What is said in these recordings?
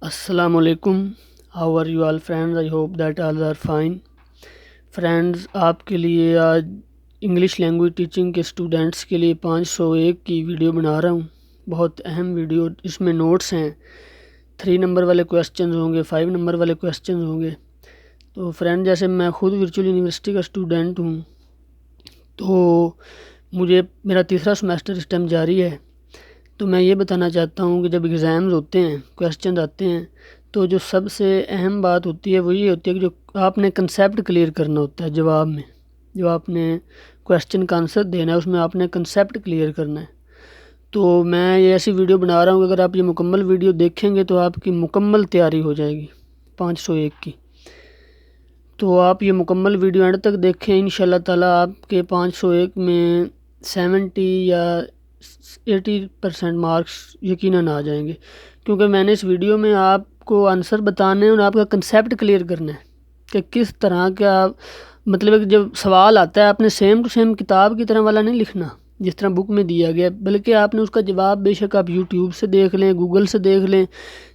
السلام علیکم. How are you all friends? I hope that all are fine. Friends, آپ کے لیے آج انگلش لینگویج ٹیچنگ کے اسٹوڈنٹس کے لیے 501 کی ویڈیو بنا رہا ہوں. بہت اہم ویڈیو. اس میں نوٹس ہیں. 3 نمبر والے کویسچنز ہوں گے، 5 نمبر والے کویسچنز ہوں گے. تو فرینڈ، جیسے میں خود ورچوئل یونیورسٹی کا اسٹوڈنٹ ہوں، تو میرا تیسرا سمیسٹر اس ٹائم جاری ہے. تو میں یہ بتانا چاہتا ہوں کہ جب ایگزامز ہوتے ہیں، کویسچنز آتے ہیں، تو جو سب سے اہم بات ہوتی ہے وہ یہ ہوتی ہے کہ جو آپ نے کنسیپٹ کلیئر کرنا ہوتا ہے. جواب میں جو آپ نے کویسچن کا آنسر دینا ہے، اس میں آپ نے کنسیپٹ کلیئر کرنا ہے. تو میں یہ ایسی ویڈیو بنا رہا ہوں کہ اگر آپ یہ مکمل ویڈیو دیکھیں گے تو آپ کی مکمل تیاری ہو جائے گی 501 کی. تو آپ یہ مکمل ویڈیو اینڈ تک دیکھیں. انشاءاللہ تعالیٰ آپ کے 501 میں 70 یا 80% مارکس یقیناً آ جائیں گے، کیونکہ میں نے اس ویڈیو میں آپ کو آنسر بتانے ہیں اور آپ کا کنسیپٹ کلیئر کرنا ہے کہ کس طرح کا، مطلب کہ جب سوال آتا ہے آپ نے سیم ٹو سیم کتاب کی طرح والا نہیں لکھنا جس طرح بک میں دیا گیا، بلکہ آپ نے اس کا جواب بے شک آپ یوٹیوب سے دیکھ لیں، گوگل سے دیکھ لیں.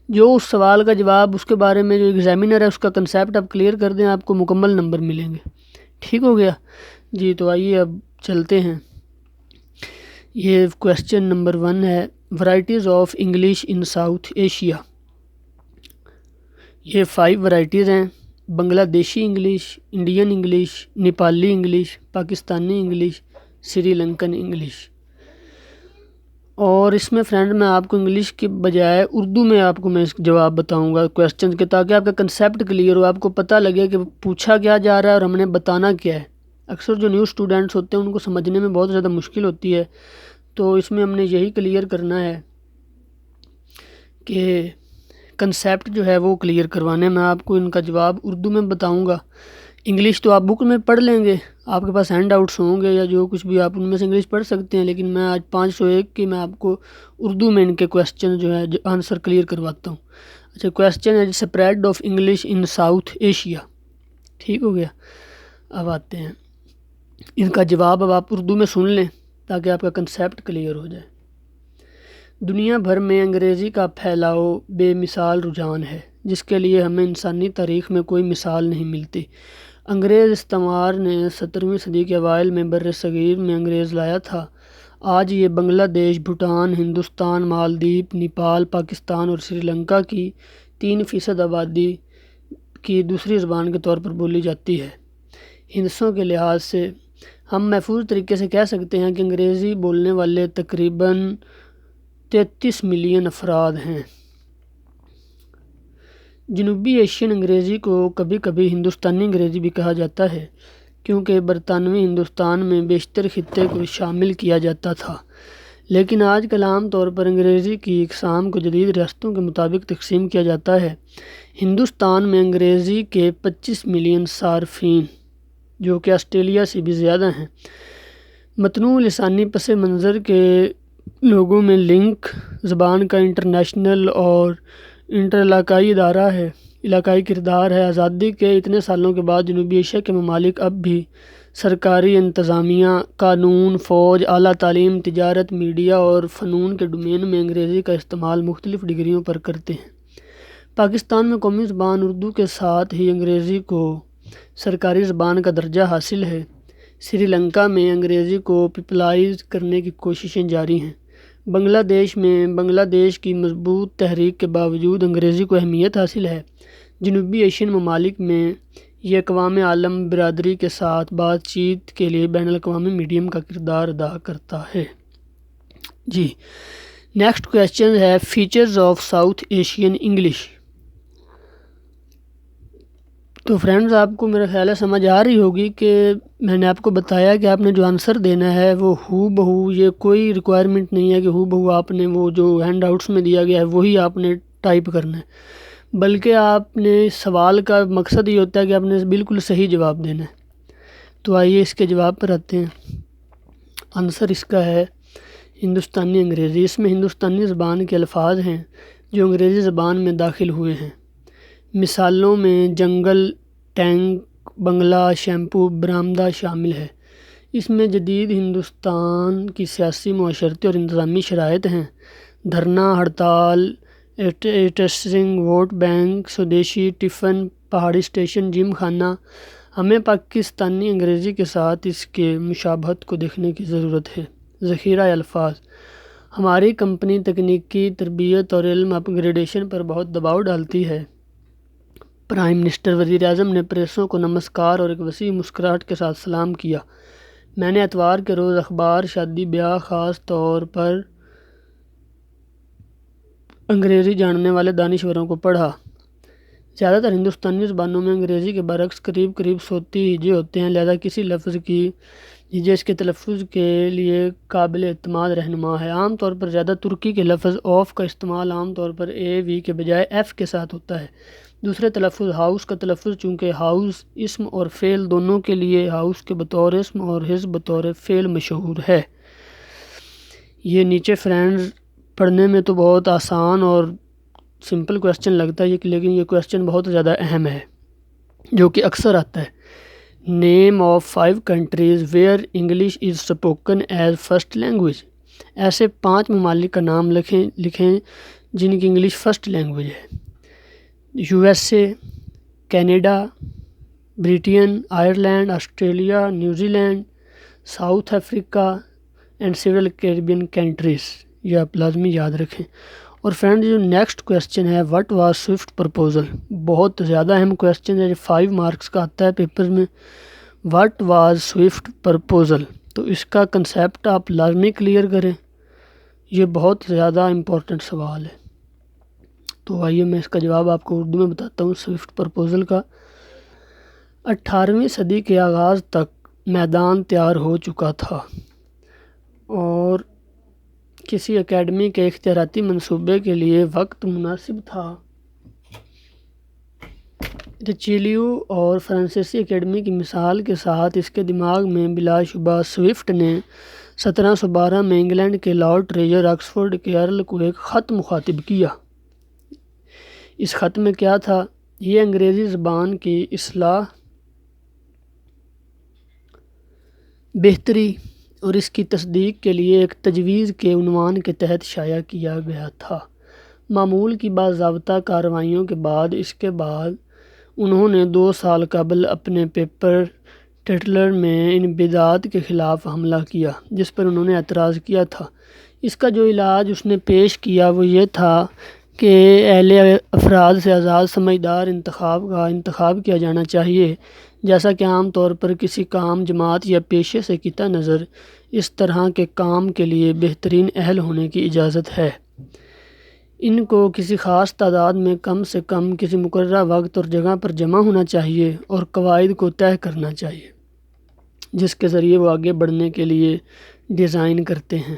جو اس سوال کا جواب، اس کے بارے میں جو ایگزامینر ہے اس کا کنسیپٹ آپ کلیئر کر دیں، آپ کو مکمل نمبر ملیں گے. ٹھیک ہو گیا جی؟ تو آئیے اب چلتے ہیں. یہ کویسچن نمبر 1 ہے، varieties of English in South Asia. یہ 5 ورائٹیز ہیں: Bangladeshi English, Indian English, Nepali English, Pakistani English, Sri Lankan English. اور اس میں فرینڈ میں آپ کو انگلش کے بجائے اردو میں آپ کو میں اس جواب بتاؤں گا کویسچن کے، تاکہ آپ کا کنسیپٹ کلیئر ہو، آپ کو پتہ لگے کہ پوچھا کیا جا رہا ہے اور ہم نے بتانا کیا ہے. اکثر جو نیو اسٹوڈنٹس ہوتے ہیں ان کو سمجھنے میں بہت زیادہ مشکل ہوتی ہے. تو اس میں ہم نے یہی کلیئر کرنا ہے کہ کنسیپٹ جو ہے وہ کلیئر کروانے. میں آپ کو ان کا جواب اردو میں بتاؤں گا. انگلش تو آپ بک میں پڑھ لیں گے، آپ کے پاس ہینڈ آؤٹس ہوں گے یا جو کچھ بھی، آپ ان میں سے انگلش پڑھ سکتے ہیں، لیکن میں آج 501 کی میں آپ کو اردو میں ان کے کویسچن جو ہے آنسر کلیئر کرواتا ہوں. اچھا، کویسچن ہے spread of English in South Asia. ٹھیک ہو گیا؟ اب آتے ہیں ان کا جواب. اب آپ اردو میں سن لیں تاکہ آپ کا کنسیپٹ کلیئر ہو جائے. دنیا بھر میں انگریزی کا پھیلاؤ بے مثال رجحان ہے، جس کے لیے ہمیں انسانی تاریخ میں کوئی مثال نہیں ملتی. انگریز استعمار نے 17ویں صدی کے اوائل میں بر صغیر میں انگریز لایا تھا. آج یہ بنگلہ دیش، بھوٹان، ہندوستان، مالدیپ، نیپال، پاکستان اور سری لنکا کی 3% آبادی کی دوسری زبان کے طور پر بولی جاتی ہے. ہندسوں کے لحاظ سے ہم محفوظ طریقے سے کہہ سکتے ہیں کہ انگریزی بولنے والے تقریباً 33 ملین افراد ہیں. جنوبی ایشین انگریزی کو کبھی کبھی ہندوستانی انگریزی بھی کہا جاتا ہے، کیونکہ برطانوی ہندوستان میں بیشتر خطے کو شامل کیا جاتا تھا. لیکن آج کل عام طور پر انگریزی کی اقسام کو جدید ریاستوں کے مطابق تقسیم کیا جاتا ہے. ہندوستان میں انگریزی کے 25 ملین صارفین، جو کہ آسٹریلیا سے بھی زیادہ ہیں. متنوع لسانی پس منظر کے لوگوں میں لنک زبان کا انٹرنیشنل اور انٹر علاقائی ادارہ ہے، علاقائی کردار ہے. آزادی کے اتنے سالوں کے بعد جنوبی ایشیا کے ممالک اب بھی سرکاری انتظامیہ، قانون، فوج، اعلیٰ تعلیم، تجارت، میڈیا اور فنون کے ڈومین میں انگریزی کا استعمال مختلف ڈگریوں پر کرتے ہیں. پاکستان میں قومی زبان اردو کے ساتھ ہی انگریزی کو سرکاری زبان کا درجہ حاصل ہے. سری لنکا میں انگریزی کو پپلائز کرنے کی کوششیں جاری ہیں. بنگلہ دیش میں بنگلہ دیش کی مضبوط تحریک کے باوجود انگریزی کو اہمیت حاصل ہے. جنوبی ایشین ممالک میں یہ اقوام عالم برادری کے ساتھ بات چیت کے لیے بین الاقوامی میڈیم کا کردار ادا کرتا ہے. جی، نیکسٹ کویسچن ہے features of south Asian English. تو فرینڈز، آپ کو میرا خیال ہے سمجھ آ رہی ہوگی کہ میں نے آپ کو بتایا کہ آپ نے جو آنسر دینا ہے وہ ہو بہو، یہ کوئی ریکوائرمنٹ نہیں ہے کہ ہو بہو آپ نے وہ جو ہینڈ آؤٹس میں دیا گیا ہے وہی آپ نے ٹائپ کرنا ہے، بلکہ آپ نے سوال کا مقصد یہ ہوتا ہے کہ آپ نے بالکل صحیح جواب دینا ہے. تو آئیے اس کے جواب پر آتے ہیں. آنسر اس کا ہے ہندوستانی انگریزی. اس میں ہندوستانی زبان کے الفاظ ہیں جو انگریزی زبان میں داخل ہوئے ہیں. مثالوں میں جنگل، ٹینک، بنگلہ، شیمپو، برآمدہ شامل ہے. اس میں جدید ہندوستان کی سیاسی، معاشرتی اور انتظامی شرائط ہیں. دھرنا، ہڑتال، testing vote bank, Swadeshi tiffin, پہاڑی اسٹیشن، جم خانہ. ہمیں پاکستانی انگریزی کے ساتھ اس کے مشابہت کو دیکھنے کی ضرورت ہے. ذخیرہ الفاظ. ہماری کمپنی تکنیکی تربیت اور علم اپ گریڈیشن پر بہت دباؤ ڈالتی ہے. Prime minister. وزیر اعظم نے پریسوں کو نمسکار اور ایک وسیع مسکراہٹ کے ساتھ سلام کیا. میں نے اتوار کے روز اخبار، شادی بیاہ، خاص طور پر انگریزی جاننے والے دانشوروں کو پڑھا. زیادہ تر ہندوستانی زبانوں میں انگریزی کے برعکس قریب 100 ہجے ہوتے ہیں، لہذا کسی لفظ کی ہجے اس کے تلفظ کے لیے قابل اعتماد رہنما ہے. عام طور پر زیادہ ترکی کے لفظ آف کا استعمال عام طور پر اے وی کے بجائے ایف کے ساتھ ہوتا ہے. دوسرے تلفظ ہاؤس کا تلفظ چونکہ ہاؤس اسم اور فعل دونوں کے لیے ہاؤس کے بطور اسم اور ہز بطور فعل مشہور ہے. یہ نیچے فرینڈز پڑھنے میں تو بہت آسان اور سمپل کویسچن لگتا ہے، لیکن یہ کویسچن بہت زیادہ اہم ہے جو کہ اکثر آتا ہے. Name of 5 countries where English is spoken as first language. ایسے 5 ممالک کا نام لکھیں جن کی انگلش فرسٹ لینگویج ہے. USA، Canada, Britain, Ireland, Australia, New Zealand, South Africa and several Caribbean countries. یہ آپ لازمی یاد رکھیں. اور فرینڈ جو نیکسٹ کویسچن ہے وٹ واز سوئفٹ پرپوزل، بہت زیادہ اہم کویسچن ہے، 5 مارکس کا آتا ہے پیپر میں. وٹ واز سوئفٹ پرپوزل، تو اس کا کنسیپٹ آپ لازمی کلیئر کریں، یہ بہت زیادہ امپورٹنٹ سوال ہے. تو آئیے میں اس کا جواب آپ کو اردو میں بتاتا ہوں. سوئفٹ پرپوزل کا 18ویں صدی کے آغاز تک میدان تیار ہو چکا تھا اور کسی اکیڈمی کے اختیاراتی منصوبے کے لیے وقت مناسب تھا. ریچیلیو اور فرانسیسی اکیڈمی کی مثال کے ساتھ اس کے دماغ میں بلا شبہ سوئفٹ نے 1712 میں انگلینڈ کے لارڈ ٹریجر آکسفورڈ کے ارل کو ایک خط مخاطب کیا. اس خط میں کیا تھا؟ یہ انگریزی زبان کی اصلاح، بہتری اور اس کی تصدیق کے لیے ایک تجویز کے عنوان کے تحت شائع کیا گیا تھا. معمول کی باضابطہ کارروائیوں کے بعد اس کے بعد انہوں نے 2 سال قبل اپنے پیپر ٹیٹلر میں ان بدعات کے خلاف حملہ کیا جس پر انہوں نے اعتراض کیا تھا. اس کا جو علاج اس نے پیش کیا وہ یہ تھا کہ اہل افراد سے آزاد سمجھدار انتخاب کا انتخاب کیا جانا چاہیے، جیسا کہ عام طور پر کسی کام، جماعت یا پیشے سے قطع نظر اس طرح کے کام کے لیے بہترین اہل ہونے کی اجازت ہے. ان کو کسی خاص تعداد میں کم سے کم کسی مقررہ وقت اور جگہ پر جمع ہونا چاہیے اور قواعد کو طے کرنا چاہیے جس کے ذریعے وہ آگے بڑھنے کے لیے ڈیزائن کرتے ہیں.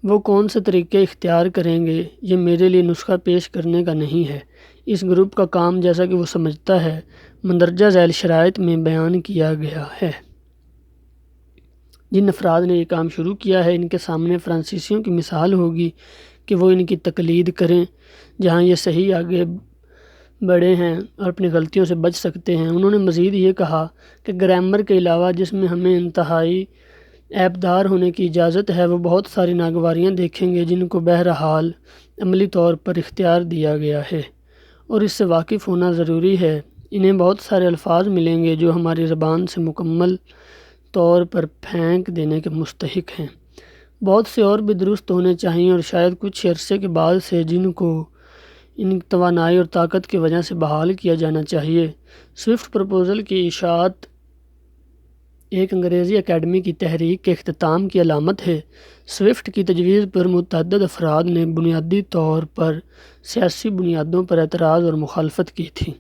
وہ کون سے طریقے اختیار کریں گے یہ میرے لیے نسخہ پیش کرنے کا نہیں ہے. اس گروپ کا کام جیسا کہ وہ سمجھتا ہے مندرجہ ذیل شرائط میں بیان کیا گیا ہے. جن افراد نے یہ کام شروع کیا ہے ان کے سامنے فرانسیسیوں کی مثال ہوگی کہ وہ ان کی تقلید کریں جہاں یہ صحیح آگے بڑھے ہیں اور اپنی غلطیوں سے بچ سکتے ہیں. انہوں نے مزید یہ کہا کہ گرامر کے علاوہ جس میں ہمیں انتہائی عیبدار ہونے کی اجازت ہے وہ بہت ساری ناگواریاں دیکھیں گے جن کو بہرحال عملی طور پر اختیار دیا گیا ہے اور اس سے واقف ہونا ضروری ہے. انہیں بہت سارے الفاظ ملیں گے جو ہماری زبان سے مکمل طور پر پھینک دینے کے مستحق ہیں. بہت سے اور بھی درست ہونے چاہئیں اور شاید کچھ عرصے کے بعد سے جن کو ان توانائی اور طاقت کی وجہ سے بحال کیا جانا چاہیے. سوئفٹ پرپوزل کی اشاعت ایک انگریزی اکیڈمی کی تحریک کے اختتام کی علامت ہے. سوئفٹ کی تجویز پر متعدد افراد نے بنیادی طور پر سیاسی بنیادوں پر اعتراض اور مخالفت کی تھی.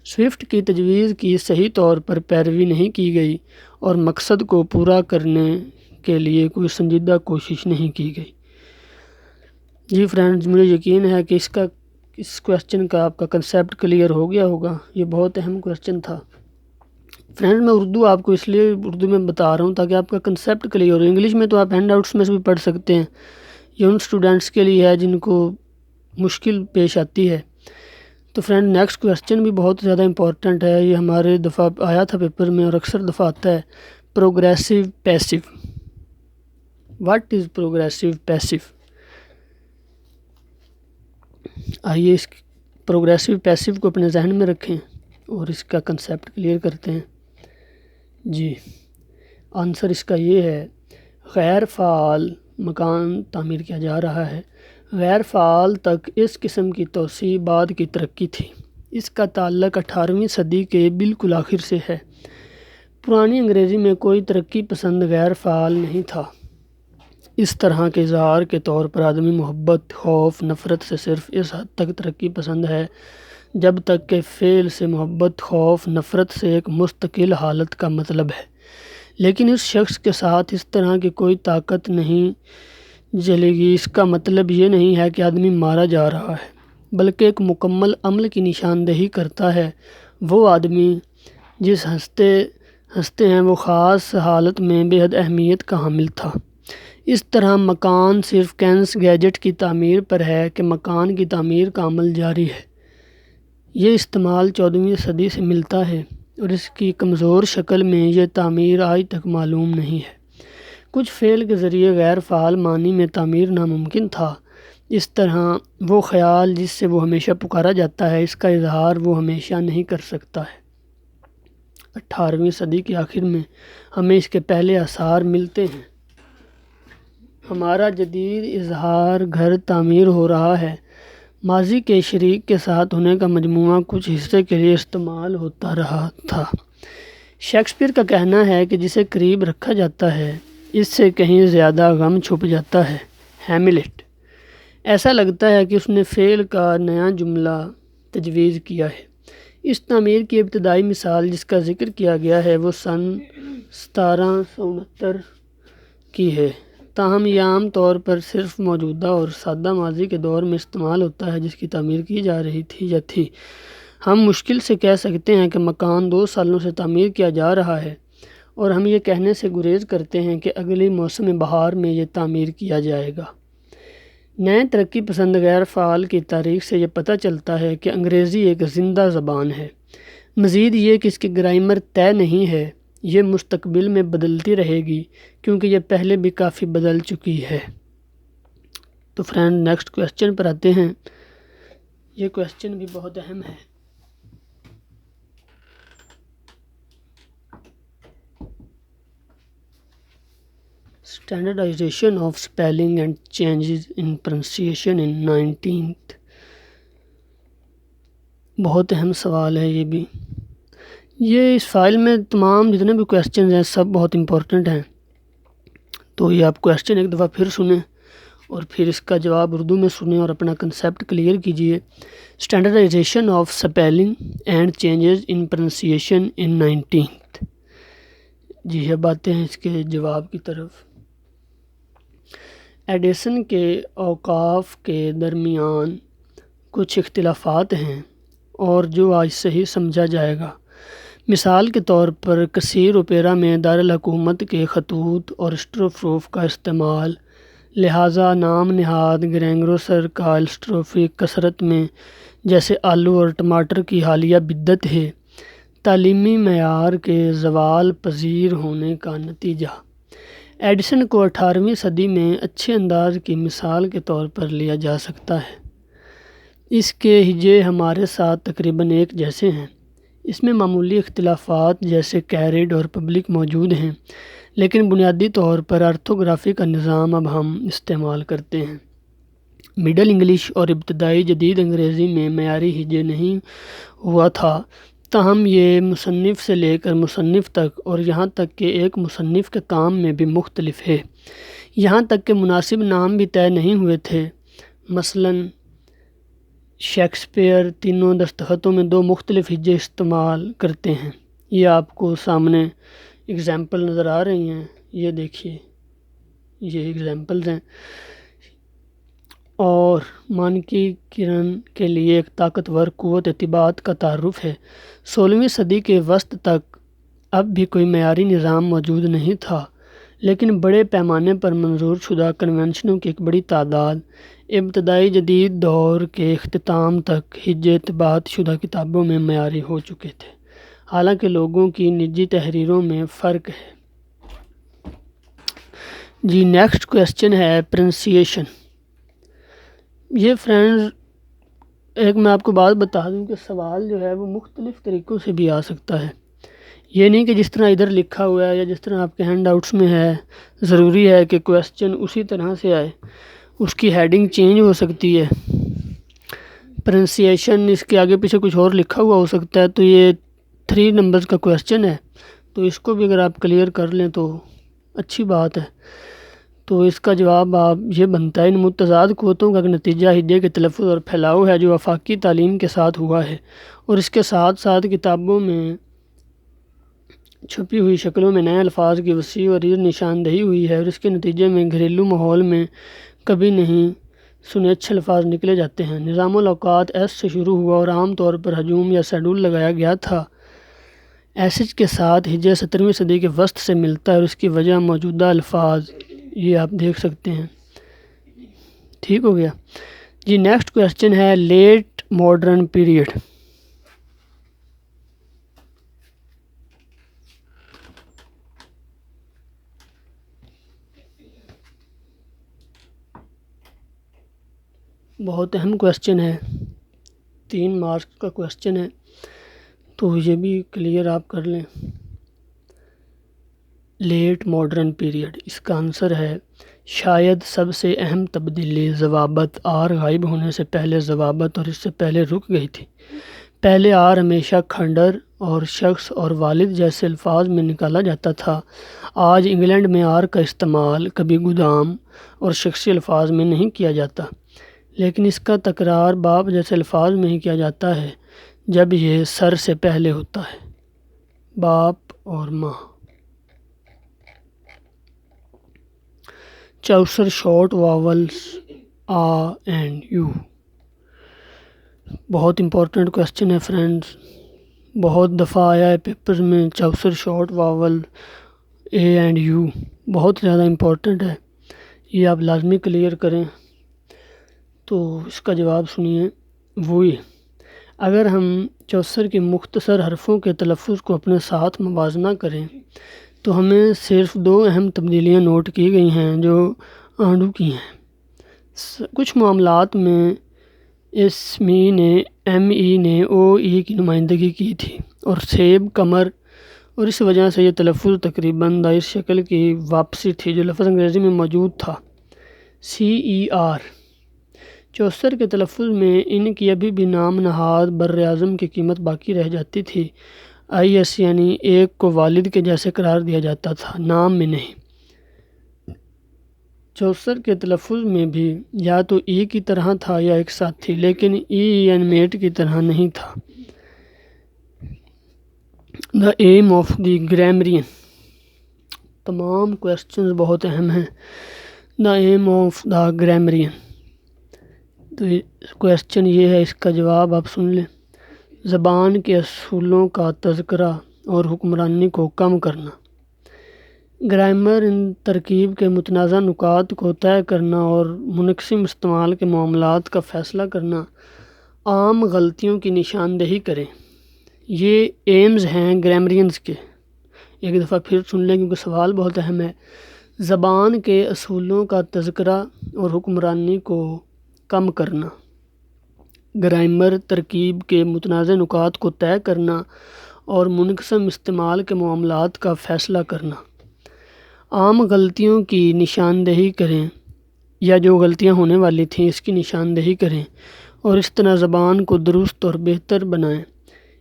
سوئفٹ کی تجویز کی صحیح طور پر پیروی نہیں کی گئی اور مقصد کو پورا کرنے کے لیے کوئی سنجیدہ کوشش نہیں کی گئی. جی فرینڈز، مجھے یقین ہے کہ اس کویسچن کا آپ کا کنسیپٹ کلیئر ہو گیا ہوگا. یہ بہت اہم کویسچن تھا. فرینڈ میں اردو آپ کو اس لیے اردو میں بتا رہا ہوں تاکہ آپ کا کنسیپٹ کلیئر ہو. انگلش میں تو آپ ہینڈ آؤٹس میں سے بھی پڑھ سکتے ہیں. یہ ان اسٹوڈنٹس کے لیے ہے جن کو مشکل پیش آتی ہے. تو فرینڈ نیکسٹ کویسچن بھی بہت زیادہ امپورٹنٹ ہے. یہ ہمارے دفعہ آیا تھا پیپر میں اور اکثر دفعہ آتا ہے. Progressive passive. What is progressive passive? آئیے اس پروگریسو پیسو کو اپنے ذہن میں رکھیں اور اس کا کنسیپٹ کلیئر کرتے ہیں۔ جی آنسر اس کا یہ ہے، غیر فعال مکان تعمیر کیا جا رہا ہے۔ غیر فعال تک اس قسم کی توسیع بعد کی ترقی تھی۔ اس کا تعلق 18ویں صدی کے بالکل آخر سے ہے۔ پرانی انگریزی میں کوئی ترقی پسند غیر فعال نہیں تھا۔ اس طرح کے اظہار کے طور پر آدمی محبت، خوف، نفرت سے صرف اس حد تک ترقی پسند ہے جب تک کہ فعل سے محبت، خوف، نفرت سے ایک مستقل حالت کا مطلب ہے۔ لیکن اس شخص کے ساتھ اس طرح کی کوئی طاقت نہیں جلے گی۔ اس کا مطلب یہ نہیں ہے کہ آدمی مارا جا رہا ہے، بلکہ ایک مکمل عمل کی نشاندہی کرتا ہے۔ وہ آدمی جس ہنستے ہیں وہ خاص حالت میں بے حد اہمیت کا حامل تھا۔ اس طرح مکان صرف کینس گیجٹ کی تعمیر پر ہے کہ مکان کی تعمیر کا عمل جاری ہے۔ یہ استعمال 14ویں صدی سے ملتا ہے اور اس کی کمزور شکل میں یہ تعمیر آج تک معلوم نہیں ہے۔ کچھ فعل کے ذریعے غیر فعال معنی میں تعمیر ناممکن تھا۔ اس طرح وہ خیال جس سے وہ ہمیشہ پکارا جاتا ہے، اس کا اظہار وہ ہمیشہ نہیں کر سکتا ہے۔ 18ویں صدی کے آخر میں ہمیں اس کے پہلے آثار ملتے ہیں۔ ہمارا جدید اظہار گھر تعمیر ہو رہا ہے ماضی کے شریک کے ساتھ ہونے کا مجموعہ کچھ حصے کے لیے استعمال ہوتا رہا تھا۔ شیکسپیئر کا کہنا ہے کہ جسے قریب رکھا جاتا ہے اس سے کہیں زیادہ غم چھپ جاتا ہے۔ ہیملیٹ۔ ایسا لگتا ہے کہ اس نے فعل کا نیا جملہ تجویز کیا ہے۔ اس تعمیر کی ابتدائی مثال جس کا ذکر کیا گیا ہے وہ سن 1769 کی ہے، تاہم یہ عام طور پر صرف موجودہ اور سادہ ماضی کے دور میں استعمال ہوتا ہے جس کی تعمیر کی جا رہی تھی یا تھی۔ ہم مشکل سے کہہ سکتے ہیں کہ مکان 2 سالوں سے تعمیر کیا جا رہا ہے، اور ہم یہ کہنے سے گریز کرتے ہیں کہ اگلی موسم بہار میں یہ تعمیر کیا جائے گا۔ نئے ترقی پسند غیر فعال کی تاریخ سے یہ پتہ چلتا ہے کہ انگریزی ایک زندہ زبان ہے۔ مزید یہ کہ اس کی گرامر طے نہیں ہے، یہ مستقبل میں بدلتی رہے گی کیونکہ یہ پہلے بھی کافی بدل چکی ہے۔ تو فرینڈ نیکسٹ کویسچن پر آتے ہیں۔ یہ کویسچن بھی بہت اہم ہے۔ Standardization of spelling and changes in pronunciation in 19th۔ بہت اہم سوال ہے یہ بھی۔ یہ اس فائل میں تمام جتنے بھی کویسچنز ہیں سب بہت امپورٹنٹ ہیں، تو یہ آپ کویسچن ایک دفعہ پھر سنیں اور پھر اس کا جواب اردو میں سنیں اور اپنا کنسیپٹ کلیئر کیجئے۔ Standardisation of spelling and changes in pronunciation in 19th۔ جی اب آتے ہیں اس کے جواب کی طرف۔ ایڈیسن کے اوقاف کے درمیان کچھ اختلافات ہیں اور جو آج صحیح سمجھا جائے گا۔ مثال کے طور پر کثیر اوپیرا میں دارالحکومت کے خطوط اور اسٹروفروف کا استعمال، لہٰذا نام نہاد گرینگروسر کا السٹروفی کثرت میں جیسے آلو اور ٹماٹر کی حالیہ بدت ہے، تعلیمی معیار کے زوال پذیر ہونے کا نتیجہ۔ ایڈیسن کو 18ویں صدی میں اچھے انداز کی مثال کے طور پر لیا جا سکتا ہے۔ اس کے ہجے ہمارے ساتھ تقریباً ایک جیسے ہیں۔ اس میں معمولی اختلافات جیسے کیریڈ اور پبلک موجود ہیں، لیکن بنیادی طور پر آرتھوگرافی کا نظام اب ہم استعمال کرتے ہیں۔ مڈل انگلش اور ابتدائی جدید انگریزی میں معیاری ہجے نہیں ہوا تھا، تاہم یہ مصنف سے لے کر مصنف تک اور یہاں تک کہ ایک مصنف کے کام میں بھی مختلف ہے۔ یہاں تک کہ مناسب نام بھی طے نہیں ہوئے تھے۔ مثلاً شیکسپیئر تینوں دستخطوں میں 2 مختلف ہجے استعمال کرتے ہیں۔ یہ آپ کو سامنے اگزامپل نظر آ رہی ہیں، یہ دیکھیے، یہ اگزامپلز ہیں۔ اور مانکیکرن کے لیے ایک طاقتور قوت اطباعت کا تعارف ہے۔ 16ویں صدی کے وسط تک اب بھی کوئی معیاری نظام موجود نہیں تھا، لیکن بڑے پیمانے پر منظور شدہ کنونشنوں کی ایک بڑی تعداد ابتدائی جدید دور کے اختتام تک ہجے طباعت شدہ کتابوں میں معیاری ہو چکے تھے، حالانکہ لوگوں کی نجی تحریروں میں فرق ہے۔ جی نیکسٹ کویسچن ہے پروننسیشن۔ یہ فرینڈز ایک میں آپ کو بات بتا دوں کہ سوال جو ہے وہ مختلف طریقوں سے بھی آ سکتا ہے، یہ نہیں کہ جس طرح ادھر لکھا ہوا ہے یا جس طرح آپ کے ہینڈ آؤٹس میں ہے ضروری ہے کہ کویسچن اسی طرح سے آئے، اس کی ہیڈنگ چینج ہو سکتی ہے، پرنسیشن اس کے آگے پیچھے کچھ اور لکھا ہوا ہو سکتا ہے۔ تو یہ 3 نمبرز کا کویسچن ہے، تو اس کو بھی اگر آپ کلیئر کر لیں تو اچھی بات ہے۔ تو اس کا جواب آپ یہ بنتا ہے، ان متضاد قوتوں کا نتیجہ ہجے کے تلفظ اور پھیلاؤ ہے جو آفاقی تعلیم کے ساتھ ہوا ہے اور اس کے ساتھ ساتھ کتابوں میں چھپی ہوئی شکلوں میں نئے الفاظ کی وسیع و عریض نشاندہی ہوئی ہے، اور اس کے نتیجے میں گھریلو ماحول میں کبھی نہیں سنے اچھے الفاظ نکلے جاتے ہیں۔ نظام الاوقات ایس سے شروع ہوا اور عام طور پر ہجوم یا شیڈول لگایا گیا تھا۔ ایسج کے ساتھ ہجے 17ویں صدی کے وسط سے ملتا ہے اور اس کی وجہ موجودہ الفاظ یہ آپ دیکھ سکتے ہیں۔ ٹھیک ہو گیا جی۔ نیکسٹ کویسچن ہے لیٹ ماڈرن پیریڈ۔ بہت اہم کویسچن ہے، 3 مارکس کا کویسچن ہے، تو یہ بھی کلیئر آپ کر لیں۔ لیٹ ماڈرن پیریڈ، اس کا آنسر ہے شاید سب سے اہم تبدیلی ضوابط آر غائب ہونے سے پہلے ضوابط اور اس سے پہلے رک گئی تھی۔ پہلے آر ہمیشہ کھنڈر اور شخص اور والد جیسے الفاظ میں نکالا جاتا تھا۔ آج انگلینڈ میں آر کا استعمال کبھی گودام اور شخصی الفاظ میں نہیں کیا جاتا، لیکن اس کا تکرار باپ جیسے الفاظ میں ہی کیا جاتا ہے جب یہ سر سے پہلے ہوتا ہے، باپ اور ماں۔ 64 short vowels A and U, بہت امپورٹنٹ کویسچن ہے فرینڈز، بہت دفعہ آیا ہے پیپر میں 64 short vowel A and U, بہت زیادہ امپورٹنٹ ہے، یہ آپ لازمی کلیئر کریں۔ تو اس کا جواب سنیے، وہی اگر ہم 64 کے مختصر حرفوں کے تلفظ کو اپنے ساتھ موازنہ کریں تو ہمیں صرف 2 اہم تبدیلیاں نوٹ کی گئی ہیں جو آنڈو کی ہیں۔ کچھ معاملات میں ایس می نے ایم ای نے او ای کی نمائندگی کی تھی اور سیب کمر، اور اس وجہ سے یہ تلفظ تقریباً دائر شکل کی واپسی تھی جو لفظ انگریزی میں موجود تھا، سی ای آر۔ 64 کے تلفظ میں ان کی ابھی بھی نام نہاد بر اعظم کی قیمت باقی رہ جاتی تھی، آئی ایس یعنی ایک کو والد کے جیسے قرار دیا جاتا تھا، نام میں نہیں۔ 64 کے تلفظ میں بھی یا تو ای کی طرح تھا یا ایک ساتھ تھی، لیکن ای یعنی میٹ کی طرح نہیں تھا۔ دا ایم آف دی گرامرین، تمام کویسچنز بہت اہم ہیں۔ دا ایم آف دا گرامرین، تو کویسچن یہ ہے، اس کا جواب آپ سن لیں۔ زبان کے اصولوں کا تذکرہ اور حکمرانی کو کم کرنا۔ گرامر ان ترکیب کے متنازع نکات کو طے کرنا اور منقسم استعمال کے معاملات کا فیصلہ کرنا۔ عام غلطیوں کی نشاندہی کریں، یہ ایمز ہیں گرامرینز کے۔ ایک دفعہ پھر سن لیں کیونکہ سوال بہت اہم ہے۔ زبان کے اصولوں کا تذکرہ اور حکمرانی کو کم کرنا، گرامر ترکیب کے متنازع نکات کو طے کرنا اور منقسم استعمال کے معاملات کا فیصلہ کرنا۔ عام غلطیوں کی نشاندہی کریں یا جو غلطیاں ہونے والی تھیں اس کی نشاندہی کریں اور اس طرح زبان کو درست اور بہتر بنائیں۔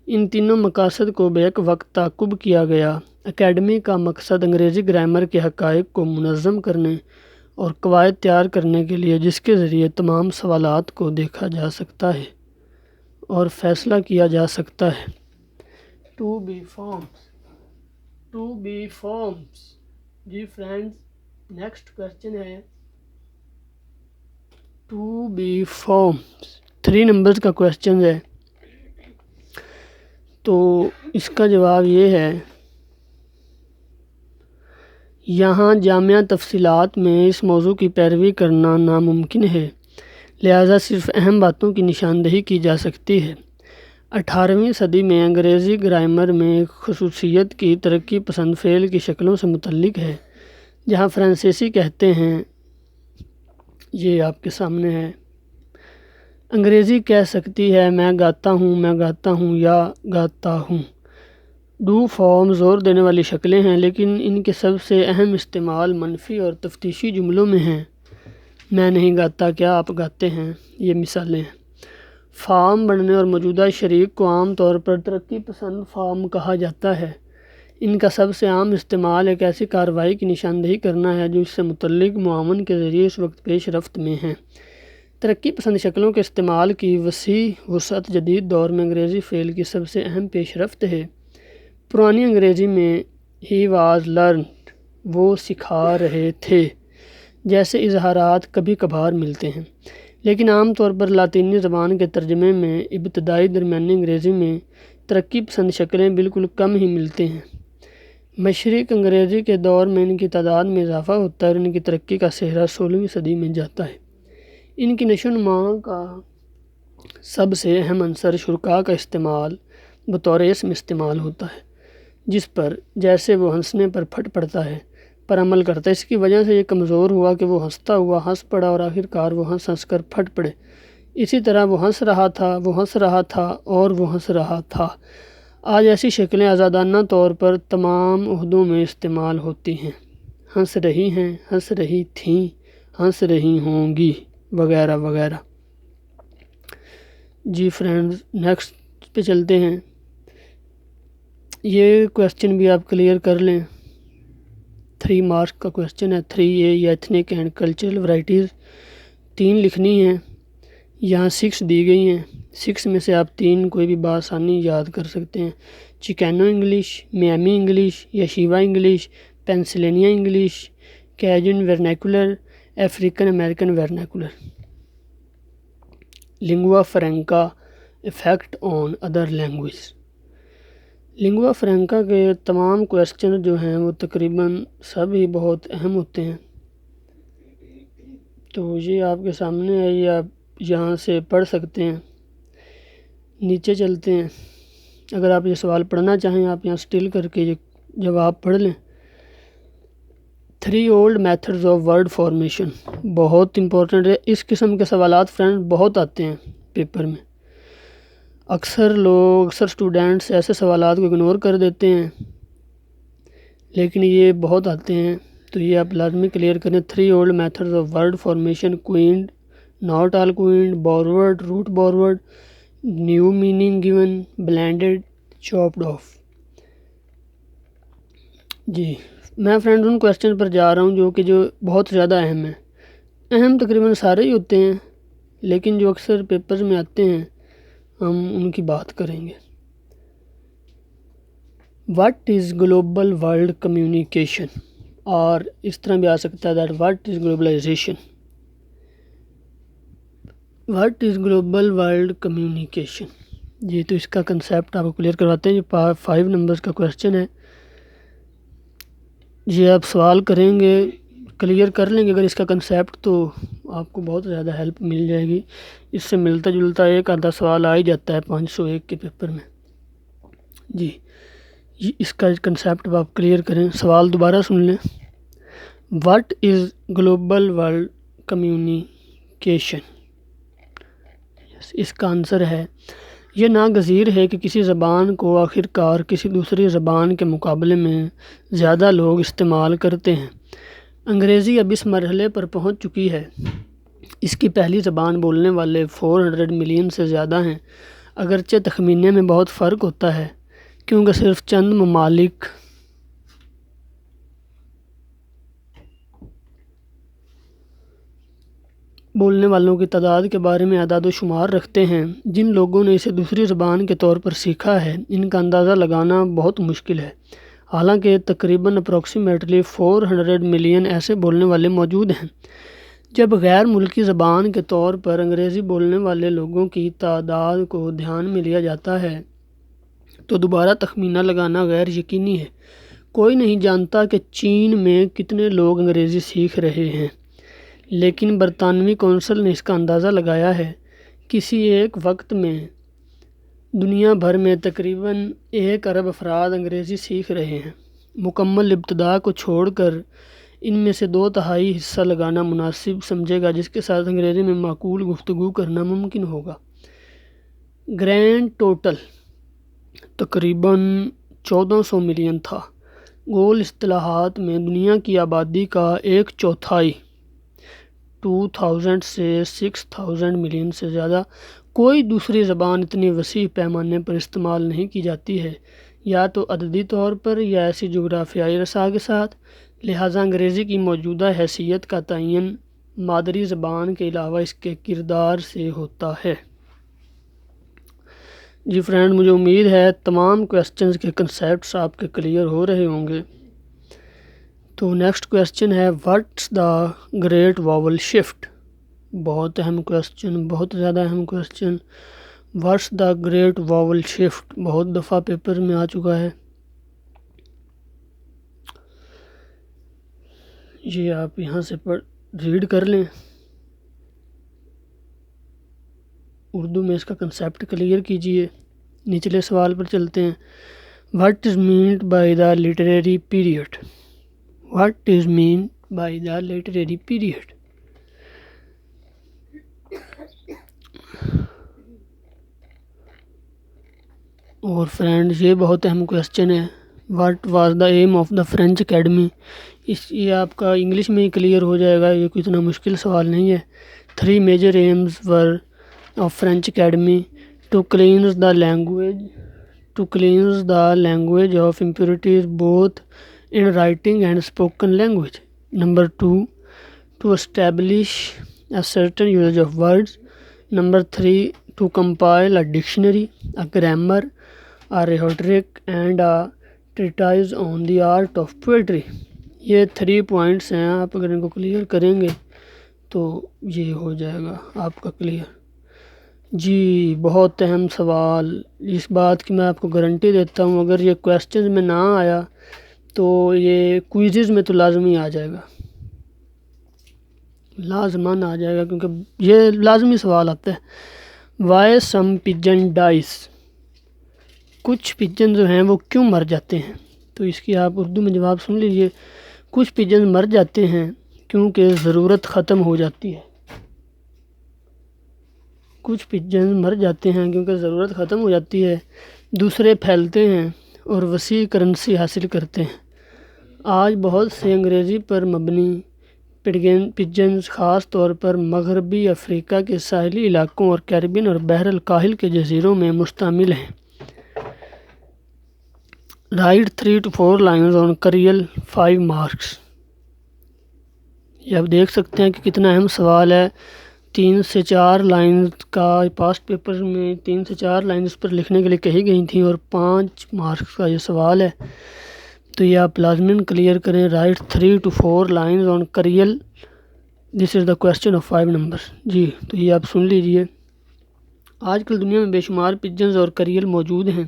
ان تینوں مقاصد کو بیک وقت تعاقب کیا گیا۔ اکیڈمی کا مقصد انگریزی گرامر کے حقائق کو منظم کرنے اور قواعد تیار کرنے کے لیے جس کے ذریعے تمام سوالات کو دیکھا جا سکتا ہے اور فیصلہ کیا جا سکتا ہے۔ To be forms, to be forms جی فرینڈز، نیکسٹ کویسچن ہے ٹو بی فارمز، 3 نمبرز کا کویسچن ہے۔ تو اس کا جواب یہ ہے، یہاں جامع تفصیلات میں اس موضوع کی پیروی کرنا ناممکن ہے، لہذا صرف اہم باتوں کی نشاندہی کی جا سکتی ہے۔ 18ویں صدی میں انگریزی گرامر میں ایک خصوصیت کی ترقی پسند فعل کی شکلوں سے متعلق ہے، جہاں فرانسیسی کہتے ہیں، یہ آپ کے سامنے ہے، انگریزی کہہ سکتی ہے میں گاتا ہوں یا گاتا ہوں۔ ڈو فارم زور دینے والی شکلیں ہیں، لیکن ان کے سب سے اہم استعمال منفی اور تفتیشی جملوں میں ہیں۔ میں نہیں گاتا، کیا آپ گاتے ہیں؟ یہ مثالیں ہیں۔ فارم بننے اور موجودہ شریک کو عام طور پر ترقی پسند فارم کہا جاتا ہے۔ ان کا سب سے عام استعمال ایک ایسی کارروائی کی نشاندہی کرنا ہے جو اس سے متعلق معاون کے ذریعے اس وقت پیش رفت میں ہے۔ ترقی پسند شکلوں کے استعمال کی وسیع وسعت جدید دور میں انگریزی فعل کی سب سے اہم پیش رفت ہے۔ پرانی انگریزی میں ہی واز لرنڈ، وہ سکھا رہے تھے، جیسے اظہارات کبھی کبھار ملتے ہیں، لیکن عام طور پر لاطینی زبان کے ترجمے میں ابتدائی درمیانی انگریزی میں ترقی پسند شکلیں بالکل کم ہی ملتے ہیں۔ مشرق انگریزی کے دور میں ان کی تعداد میں اضافہ ہوتا ہے اور ان کی ترقی کا سہرا 16ویں صدی میں جاتا ہے۔ ان کی نشو و نما کا سب سے اہم عنصر شرکاء کا استعمال بطور اسم استعمال ہوتا ہے، جس پر جیسے وہ ہنسنے پر پھٹ پڑتا ہے پر عمل کرتا ہے۔ اس کی وجہ سے یہ کمزور ہوا کہ وہ ہنستا ہوا ہنس پڑا اور آخر کار وہ ہنس ہنس کر پھٹ پڑے۔ اسی طرح وہ ہنس رہا تھا، وہ ہنس رہا تھا اور وہ ہنس رہا تھا۔ آج ایسی شکلیں آزادانہ طور پر تمام عہدوں میں استعمال ہوتی ہیں، ہنس رہی ہیں، ہنس رہی تھیں، ہنس رہی ہوں گی، وغیرہ وغیرہ۔ جی فرینڈز، نیکسٹ پہ چلتے ہیں۔ یہ کویسچن بھی آپ کلیئر کر لیں، 3 مارکس کا کویسچن ہے۔ 3A یا ایتھنک اینڈ کلچرل ورائٹیز 3 لکھنی ہیں، یہاں 6 دی گئی ہیں۔ 6 میں سے آپ 3 کوئی بھی بآسانی یاد کر سکتے ہیں۔ چیکانو انگلش، میامی انگلش یا Yeshiva English, Pennsylvania English, Cajun vernacular, African American vernacular. Lingua franca effect on other language. Lingua franca کے تمام کویسچن جو ہیں وہ تقریباً سب ہی بہت اہم ہوتے ہیں، تو یہ آپ کے سامنے ہے، یہ آپ یہاں سے پڑھ سکتے ہیں۔ نیچے چلتے ہیں، اگر آپ یہ سوال پڑھنا چاہیں آپ یہاں اسٹل کر کے یہ جواب پڑھ لیں۔ 3 old methods of word formation بہت امپورٹنٹ ہے۔ اس قسم کے سوالات فرینڈ بہت آتے ہیں پیپر میں۔ اکثر اسٹوڈنٹس ایسے سوالات کو اگنور کر دیتے ہیں، لیکن یہ بہت آتے ہیں، تو یہ آپ لازمی کلیئر کریں۔ 3 old methods of word formation: coined, not all coined, borrowed, root borrowed, new meaning given, blended, chopped off. جی میں فرینڈ ان کویسچن پر جا رہا ہوں جو بہت زیادہ اہم ہیں۔ اہم تقریباً سارے ہی ہوتے ہیں، لیکن جو اکثر پیپرز میں آتے ہیں ہم ان کی بات کریں گے۔ What is global world communication, اور اس طرح بھی آ سکتا ہے that what is globalization. What is global world communication, جی تو اس کا کنسیپٹ آپ کو کلیئر کرواتے ہیں۔ یہ 5 نمبرز کا کویسچن ہے، یہ آپ سوال کریں گے، کلیئر کر لیں گے اگر اس کا کنسیپٹ، تو آپ کو بہت زیادہ ہیلپ مل جائے گی۔ اس سے ملتا جلتا ایک آدھا سوال آ ہی جاتا ہے 501 کے پیپر میں۔ جی اس کا کنسیپٹ آپ کلیئر کریں۔ سوال دوبارہ سن لیں۔ What is global world communication, اس کا آنسر ہے یہ ناگزیر ہے کہ کسی زبان کو آخر کار کسی دوسری زبان کے مقابلے میں زیادہ لوگ استعمال کرتے ہیں۔ انگریزی اب اس مرحلے پر پہنچ چکی ہے، اس کی پہلی زبان بولنے والے 400 ملین سے زیادہ ہیں، اگرچہ تخمینے میں بہت فرق ہوتا ہے کیونکہ صرف چند ممالک بولنے والوں کی تعداد کے بارے میں اعداد و شمار رکھتے ہیں۔ جن لوگوں نے اسے دوسری زبان کے طور پر سیکھا ہے ان کا اندازہ لگانا بہت مشکل ہے، حالانکہ تقریباً اپروکسیمیٹلی 400 ملین ایسے بولنے والے موجود ہیں۔ جب غیر ملکی زبان کے طور پر انگریزی بولنے والے لوگوں کی تعداد کو دھیان میں لیا جاتا ہے تو دوبارہ تخمینہ لگانا غیر یقینی ہے۔ کوئی نہیں جانتا کہ چین میں کتنے لوگ انگریزی سیکھ رہے ہیں، لیکن برطانوی کونسل نے اس کا اندازہ لگایا ہے۔ کسی ایک وقت میں دنیا بھر میں تقریباً 1 ارب افراد انگریزی سیکھ رہے ہیں۔ مکمل ابتدا کو چھوڑ کر ان میں سے 2/3 حصہ لگانا مناسب سمجھے گا جس کے ساتھ انگریزی میں معقول گفتگو کرنا ممکن ہوگا۔ گرینڈ ٹوٹل تقریباً 1400 ملین تھا۔ گول اصطلاحات میں دنیا کی آبادی کا 1/4 2000 سے 6000 ملین سے زیادہ کوئی دوسری زبان اتنی وسیع پیمانے پر استعمال نہیں کی جاتی ہے، یا تو عددی طور پر یا ایسی جغرافیائی رساء کے ساتھ، لہٰذا انگریزی کی موجودہ حیثیت کا تعین مادری زبان کے علاوہ اس کے کردار سے ہوتا ہے۔ جی فرینڈ، مجھے امید ہے تمام کویسچنز کے کنسیپٹس آپ کے کلیئر ہو رہے ہوں گے۔ تو نیکسٹ کویسچن ہے what's the great vowel shift. بہت اہم کویسچن، بہت زیادہ اہم question. What's the great vowel shift بہت دفعہ پیپر میں آ چکا ہے۔ یہ آپ یہاں سے ریڈ کر لیں، اردو میں اس کا کنسیپٹ کلیئر کیجئے۔ نچلے سوال پر چلتے ہیں۔ What is meant by the literary period? What is meant by the literary period? اور فرینڈز یہ بہت اہم کویسچن ہے۔ What was the aim of the French academy? یہ آپ کا انگلش میں ہی کلیئر ہو جائے گا، یہ کوئی اتنا مشکل سوال نہیں ہے۔ 3 major aims were of French academy: to cleanse the language of impurities both in writing and spoken language. Number 2، to establish a certain usage of words. Number 3، to compile a dictionary, a grammar, a rhetoric and a treatise on the art of poetry. یہ 3 points ہیں، آپ اگر ان کو clear کریں گے تو یہ ہو جائے گا آپ کا کلیئر۔ جی بہت اہم سوال، اس بات کی میں آپ کو گارنٹی دیتا ہوں اگر یہ کویسچنز میں نہ آیا تو یہ کوئزز میں تو لازمی آ جائے گا، لازمان آ جائے گا، کیونکہ یہ لازمی سوال آتا ہے۔ Why some pidgin dies? کچھ پجن جو ہیں وہ کیوں مر جاتے ہیں؟ تو اس کی آپ اردو میں جواب سن لیجئے۔ کچھ پجن مر جاتے ہیں کیونکہ ضرورت ختم ہو جاتی ہے۔ کچھ پجن مر جاتے ہیں کیونکہ ضرورت ختم ہو جاتی ہے، دوسرے پھیلتے ہیں اور وسیع کرنسی حاصل کرتے ہیں۔ آج بہت سے انگریزی پر مبنی پجنز خاص طور پر مغربی افریقہ کے ساحلی علاقوں اور کیریبین اور بحر الکاہل کے جزیروں میں مشتمل ہیں۔ Right 3 to 4 lines on کریل 5 marks۔ یہ آپ دیکھ سکتے ہیں کہ کتنا اہم سوال ہے۔ 3 سے 4 لائنز کا پاسٹ پیپر میں 3 سے 4 لائنز پر لکھنے کے لیے کہی گئی تھیں اور 5 مارکس کا یہ سوال ہے، تو یہ آپ لازماً کلیئر کریں۔ Write 3 to 4 lines on Creole, this is the question of 5 numbers۔ جی تو یہ آپ سن لیجئے۔ آج کل دنیا میں بے شمار پجنز اور کریل موجود ہیں،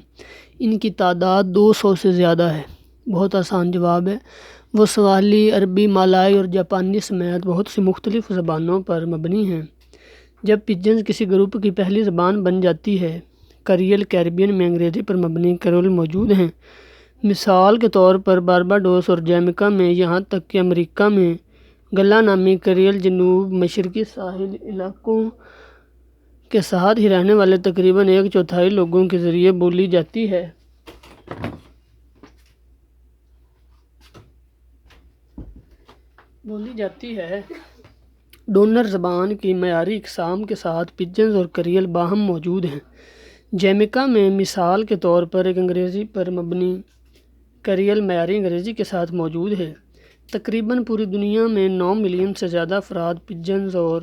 ان کی تعداد 200 سے زیادہ ہے۔ بہت آسان جواب ہے، وہ سواحلی، عربی، مالائی اور جاپانی سمیت بہت سی مختلف زبانوں پر مبنی ہیں۔ جب پجنز کسی گروپ کی پہلی زبان بن جاتی ہے، کریل کیریبین میں انگریزی پر مبنی کریول موجود ہیں۔ مثال کے طور پر بارباڈوس اور جمیکا میں، یہاں تک کہ امریکہ میں گلا نامی کریل جنوب مشرقی ساحل علاقوں کے ساتھ ہی رہنے والے تقریباً 1/4 لوگوں کے ذریعے بولی جاتی ہے۔ ڈونر زبان کی معیاری اقسام کے ساتھ پجنز اور کریل باہم موجود ہیں۔ جمیکا میں مثال کے طور پر ایک انگریزی پر مبنی کریل معیاری انگریزی کے ساتھ موجود ہے۔ تقریباً پوری دنیا میں 9 ملین سے زیادہ افراد پجنز اور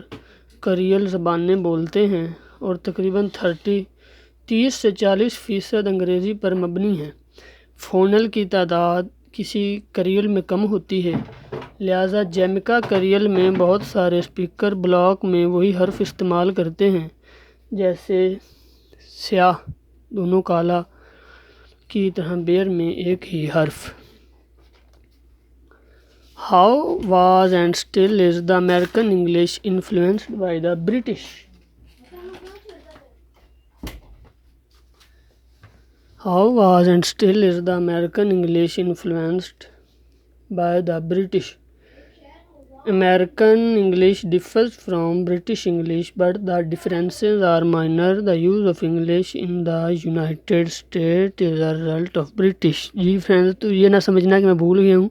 کریل زبانیں بولتے ہیں اور تقریباً 30 سے 40% انگریزی پر مبنی ہیں۔ فونل کی تعداد کسی کریل میں کم ہوتی ہے، لہٰذا جمیکا کریل میں بہت سارے اسپیکر بلاک میں وہی حرف استعمال کرتے ہیں، جیسے سیاہ دونوں کالا کی طرح بیر میں ایک ہی حرف۔ How was and still is the American English influenced by the British? How was and still is the American English influenced by the British? American English differs from British English, but the differences are minor. The use of English in the United States is a result of British. جی friends, تو یہ نہ سمجھنا کہ میں بھول گیا ہوں،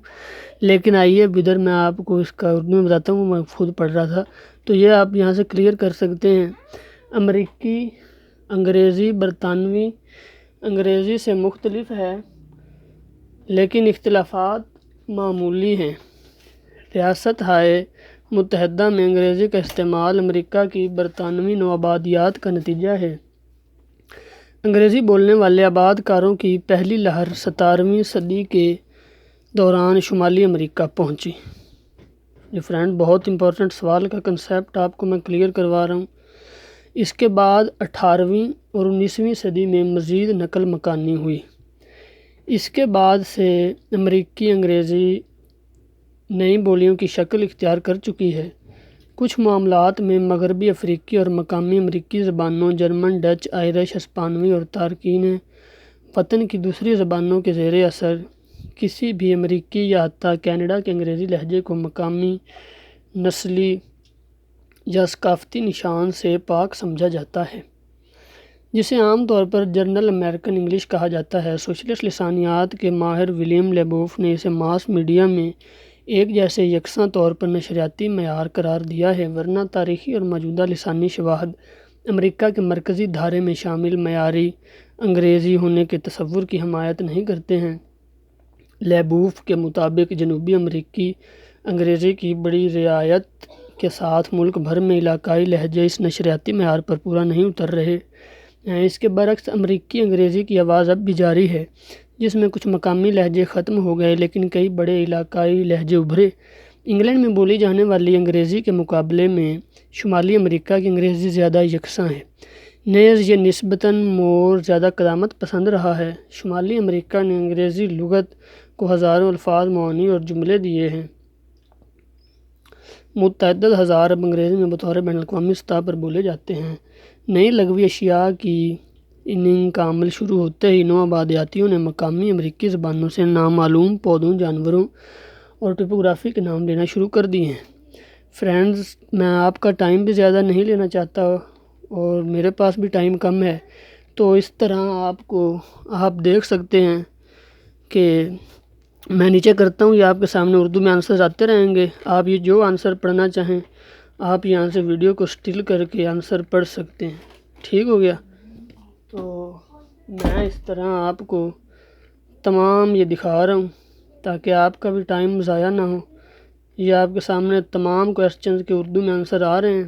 لیکن آئیے ادھر میں آپ کو اس کا اردو میں بتاتا ہوں، میں خود پڑھ رہا تھا تو یہ آپ یہاں سے کلیئر کر سکتے ہیں۔ امریکی انگریزی برطانوی انگریزی سے مختلف ہے، لیکن اختلافات معمولی ہیں۔ ریاست ہائے متحدہ میں انگریزی کا استعمال امریکہ کی برطانوی نوآبادیات کا نتیجہ ہے۔ انگریزی بولنے والے آباد کاروں کی پہلی لہر 17ویں صدی کے دوران شمالی امریکہ پہنچی۔ یہ فرینڈ بہت امپورٹنٹ سوال کا کنسیپٹ آپ کو میں کلیئر کروا رہا ہوں۔ اس کے بعد 18ویں اور 19ویں صدی میں مزید نقل مکانی ہوئی۔ اس کے بعد سے امریکی انگریزی نئی بولیوں کی شکل اختیار کر چکی ہے۔ کچھ معاملات میں مغربی افریقی اور مقامی امریکی زبانوں جرمن، ڈچ، آئرش، ہسپانوی اور تارکین وطن کی دوسری زبانوں کے زیر اثر کسی بھی امریکی یا حتیٰ کینیڈا کے انگریزی لہجے کو مقامی، نسلی یا ثقافتی نشان سے پاک سمجھا جاتا ہے، جسے عام طور پر جنرل امریکن انگلش کہا جاتا ہے۔ سوشلسٹ لسانیات کے ماہر ولیم لیبوف نے اسے ماس میڈیا میں ایک جیسے یکساں طور پر نشریاتی معیار قرار دیا ہے، ورنہ تاریخی اور موجودہ لسانی شواہد امریکہ کے مرکزی دھارے میں شامل معیاری انگریزی ہونے کے تصور کی حمایت نہیں کرتے ہیں۔ لیبوف کے مطابق جنوبی امریکی انگریزی کی بڑی رعایت کے ساتھ ملک بھر میں علاقائی لہجے اس نشریاتی معیار پر پورا نہیں اتر رہے ہیں۔ اس کے برعکس امریکی انگریزی کی آواز اب بھی جاری ہے، جس میں کچھ مقامی لہجے ختم ہو گئے لیکن کئی بڑے علاقائی لہجے ابھرے۔ انگلینڈ میں بولی جانے والی انگریزی کے مقابلے میں شمالی امریکہ کی انگریزی زیادہ یکساں ہے، نیز یہ نسبتاً زیادہ قدامت پسند رہا ہے۔ شمالی امریکہ نے انگریزی لغت کو ہزاروں الفاظ، معانی اور جملے دیے ہیں۔ متعدد ہزار اب انگریزی میں بطور بین الاقوامی سطح پر بولے جاتے ہیں۔ نئی لغوی اشیاء کی اننگ کا عمل شروع ہوتے ہی نوآبادیاتیوں نے مقامی امریکی زبانوں سے نامعلوم پودوں، جانوروں اور ٹپوگرافی کے نام لینا شروع کر دیے ہیں۔ فرینڈز، میں آپ کا ٹائم بھی زیادہ نہیں لینا چاہتا اور میرے پاس بھی ٹائم کم ہے، تو اس طرح آپ دیکھ سکتے ہیں کہ میں نیچے کرتا ہوں، یہ آپ کے سامنے اردو میں آنسر آتے رہیں گے۔ آپ یہ جو آنسر پڑھنا چاہیں آپ یہاں سے ویڈیو کو اسٹل کر کے آنسر پڑھ سکتے ہیں۔ ٹھیک ہو گیا؟ تو میں اس طرح آپ کو تمام یہ دکھا رہا ہوں تاکہ آپ کا بھی ٹائم ضائع نہ ہو۔ یہ آپ کے سامنے تمام کویسچنز کے اردو میں آنسر آ رہے ہیں۔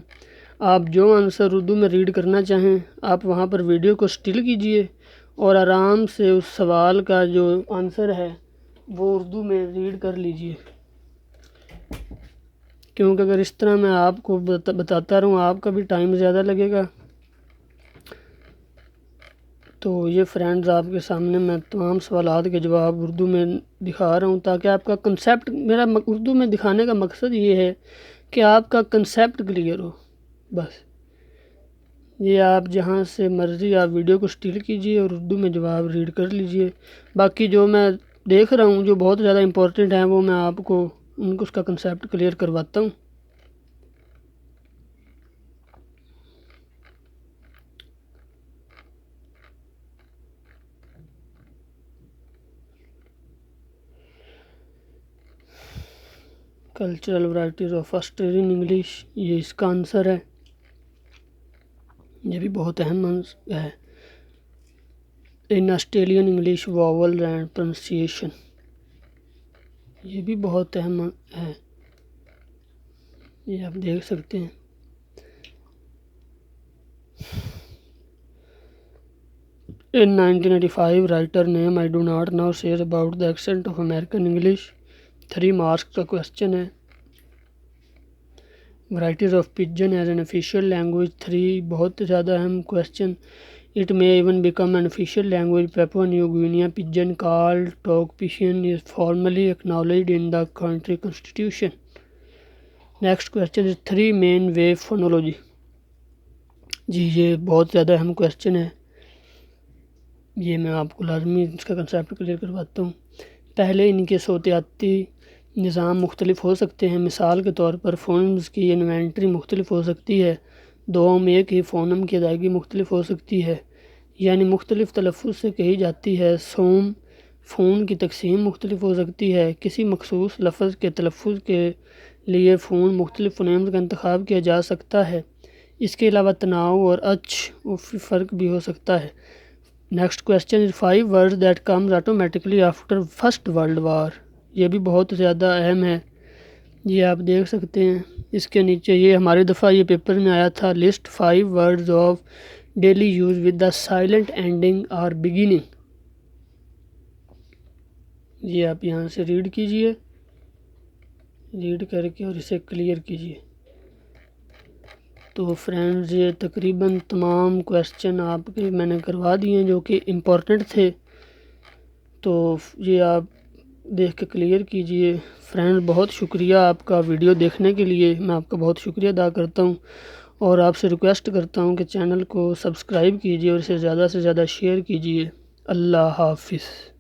آپ جو آنسر اردو میں ریڈ کرنا چاہیں آپ وہاں پر ویڈیو کو اسٹل کیجئے اور آرام سے اس سوال کا جو آنسر ہے وہ اردو میں ریڈ کر لیجئے، کیونکہ اگر اس طرح میں آپ کو بتاتا رہوں آپ کا بھی ٹائم زیادہ لگے گا۔ تو یہ فرینڈز آپ کے سامنے میں تمام سوالات کے جواب اردو میں دکھا رہا ہوں تاکہ آپ کا کنسیپٹ، میرا اردو میں دکھانے کا مقصد یہ ہے کہ آپ کا کنسیپٹ کلیئر ہو، بس۔ یہ آپ جہاں سے مرضی آپ ویڈیو کو اسٹل کیجئے اور اردو میں جواب ریڈ کر لیجئے۔ باقی جو میں دیکھ رہا ہوں جو بہت زیادہ امپورٹنٹ ہیں وہ میں آپ کو اس کا کنسیپٹ کلیئر کرواتا ہوں۔ Cultural varieties of Australian English, یہ اس کا آنسر ہے۔ یہ بھی بہت اہم ہے۔ In Australian English vowel and pronunciation, یہ بھی بہت اہم ہے، یہ آپ دیکھ سکتے ہیں۔ In 1985, writer name I do not know says about the accent of American English. 3 marks کا کویسچن ہے۔ Varieties of Pidgin as an official language 3 بہت زیادہ اہم question. It may even become an official language. Papua New Guinea Pidgin called Tok-Pisin is formally acknowledged in the country constitution. Next question is 3 main wave phonology. جی یہ بہت زیادہ اہم question ہے، یہ میں آپ کو لازمی اس کا کنسیپٹ کلیئر کرواتا ہوں۔ پہلے ان کے صوتیاتی نظام مختلف ہو سکتے ہیں، مثال کے طور پر فونمز کی انوینٹری مختلف ہو سکتی ہے، دوم ایک ہی فونم کی ادائیگی مختلف ہو سکتی ہے، یعنی مختلف تلفظ سے کہی جاتی ہے۔ سوم فون کی تقسیم مختلف ہو سکتی ہے، کسی مخصوص لفظ کے تلفظ کے لیے فون مختلف فونیمز کا انتخاب کیا جا سکتا ہے۔ اس کے علاوہ تناؤ اور فرق بھی ہو سکتا ہے۔ Next question is 5 words that comes automatically after first world war. یہ بھی بہت زیادہ اہم ہے، یہ آپ دیکھ سکتے ہیں اس کے نیچے، یہ ہماری دفعہ یہ پیپر میں آیا تھا، list 5 words of daily use with the silent ending or beginning۔ یہ آپ یہاں سے ریڈ کیجئے، ریڈ کر کے اور اسے کلیئر کیجئے۔ تو فرینڈز یہ تقریباً تمام کویسچن آپ کے میں نے کروا دیے ہیں جو کہ امپورٹنٹ تھے، تو یہ آپ دیکھ کے کلیئر کیجئے۔ فرینڈ بہت شکریہ آپ کا ویڈیو دیکھنے کے لیے، میں آپ کا بہت شکریہ ادا کرتا ہوں، اور آپ سے ریکویسٹ کرتا ہوں کہ چینل کو سبسکرائب کیجئے اور اسے زیادہ سے زیادہ شیئر کیجئے۔ اللہ حافظ۔